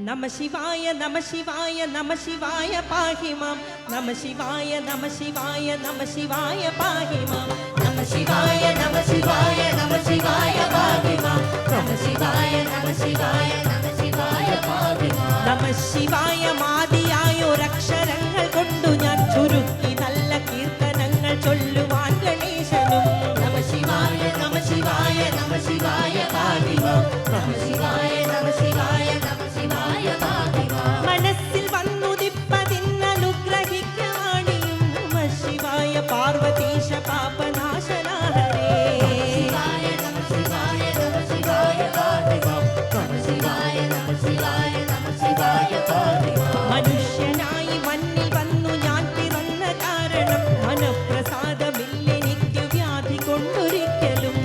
നമ ശിവായ നമ ശിവായ നമ ശിവായ പാഹി മാം നമ ശിവായ നമ ശിവായ നമ ശിവായ പാഹി മാം നമ ശിവായ നമ ശിവായ നമ ശിവായ പാഹി മാം നമ ശിവായ നമ ശിവായ നമ ശിവായ പാഹി മാം നമ ശിവായ മാദിയായൊരക്ഷരങ്ങൾ കൊണ്ടു ഞാൻ ചുരുക്കി നല്ല കീർത്തനങ്ങൾ ചൊല്ലുവാൻ ഗണേശനും നമ ശിവായ നമ ശിവായ നമ ശിവായ പാഹി മാം നമ ശിവായ നമ ശിവായ നമ ശിവായ പാഹി മാം മനസ്സിൽ വന്നുദിപ്പതിന്നനുഗ്രഹിക്കാണിയും നമ ശിവായ പാർവതീശ പാപനാശന ഹരേ ശിവായ നമ ശിവായ നമ ശിവായ പാഹി മാം നമ ശിവായ നമ ശിവായ നമ ശിവായ പാഹി മാം മനുഷ്യനായി മണ്ണിൽ വന്നു ഞാൻ പിറന്ന കാരണം ധനപ്രസാദമില്ലെനിക്ക് വ്യാധി കൊണ്ടൊരിക്കലും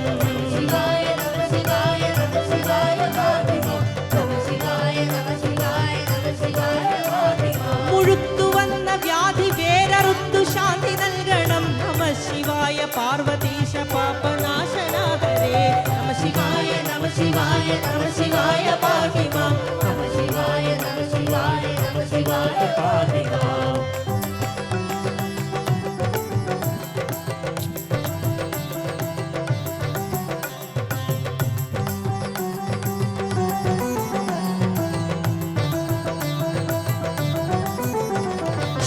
ശിവായ നമ ശിവായ നമ ശിവായ പാഹി മാം നമ ശിവായ നമ ശിവായ നമ ശിവായ പാഹി മാം മുഴുത്തു വന്ന വ്യാധി വേരറുത്തു ശാന്തി നൽകണം നമ ശിവായ പാർവതീശ പാപനാശന ഹരേ നമ ശിവായ നമ ശിവായ നമ ശിവായ പാഹി മാം നമ ശിവായ നമ ശിവായ നമ ശിവായ പാഹി മാം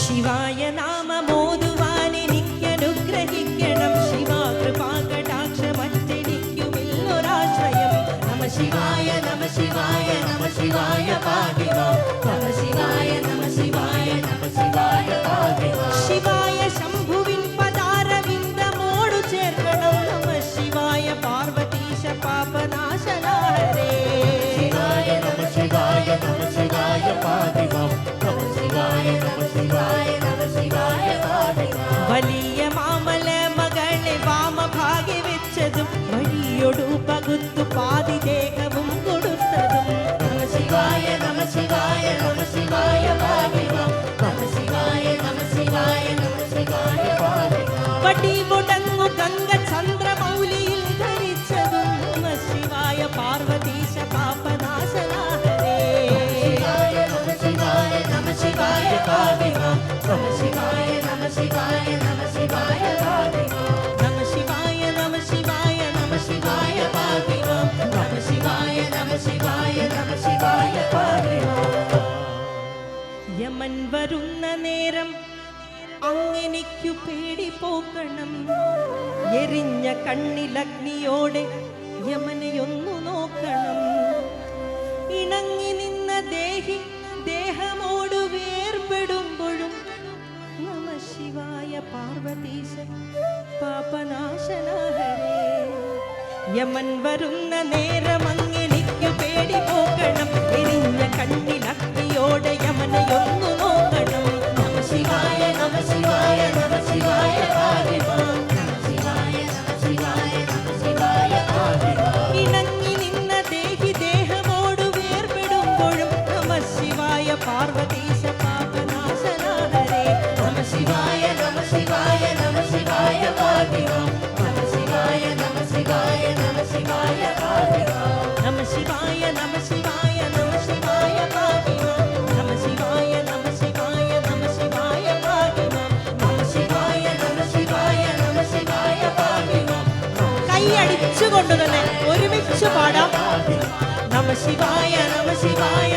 ശിവായ നാമമോതുവാൻ എനിക്കനുഗ്രഹിക്കണം ശിവാകൃപാകടാക്ഷമറ്റെനിക്കുമില്ലൊരാശ്രയം നമ ശിവായ നമ ശിവായ നമ ശിവായ പാഹി മാം നമ ശിവായ നമ ശിവായ നമ ശിവായ പാഹി മാം ശിവായ ശംഭുവിൻ പദാരവിന്ദമോടു ചേർക്കണം നമ ശിവായ പാർവതീശ പാപനാശന ഹരേ ശിവായ നമ ശിവായ നമ ശിവായ പാഹി മാം നമ ശിവായ നമ ശിവായ നമ ശിവായ പാഹി മാം വലിയ മാമല മകളെ വാമഭാഗി വെച്ചതും വഴിയൊടു പകുത്തു പാതി ദേഹവും കൊടുത്തതും നമ ശിവായ നമ ശിവായ നമ ശിവായ പാഹി മാം നമ ശിവായ നമ ശിവായ നമ ശിവായ പാഹി മാം വടി മുടങ്ങു ഗംഗ ചന്ദ്രമൗലിയിൽ ധരിച്ചതും നമ ശിവായ പാർവതീശ പാപനാശന ഹരേ ശിവായ നമ ശിവായ നമ ശിവായ പാഹി മാം നമ ശിവായ നമ ശിവായ നമ ശിവായ പാഹി മാം നമ ശിവായ നമ ശിവായ നമ ശിവായ പാഹി മാം നമ ശിവായ നമ ശിവായ നമ ശിവായ പാഹി മാം യമൻ വരുന്ന നേരം അങ്ങെനിക്കു പേടി പോക്കണം എരിഞ്ഞ കണ്ണിലഗ്നിയോടെ യമനെയൊന്നു നോക്കണം ഇണങ്ങി നിന്ന ദേഹി ദേഹമോടു വേർപെടുമ്പോഴും നമ ശിവായ പാർവതീശ പാപനാശന ഹരേ യമൻ വരുന്ന നേരം അങ്ങെനിക്കു പേടി പോക്കണം എരിഞ്ഞ കണ്ണിലഗ്നിയോടെ യമനെയൊന്നു നോക്കണം നമ ശിവായ നമ ശിവായ നമ ശിവായ പാഹി മാം നമ ശിവായ നമ ശിവായ നമ ശിവായ പാഹി മാം ഇണങ്ങി നിന്ന ദേഹി ദേഹമോടു വേർപെടുമ്പോഴും നമ ശിവായ പാർവതീശ പാപനാശന ഹരേ നമ ശിവായ നമ ശിവായ നമ ശിവായ പാഹി മാം നമ ശിവായ നമ ശിവായ നമ ശിവായ പാഹി മാം നമ ശിവായ നമ ശിവായ നമ ശിവായ പാഹി മാം നമ ശിവായ നമ ശിവായ നമ ശിവായ പാഹി മാം നമ ശിവായ നമ ശിവായ നമ ശിവായ പാഹി മാം കൈയടിച്ചുകൊണ്ട് തന്നെ ഒരുമിച്ച് പാടാം നമ ശിവായ നമ ശിവായ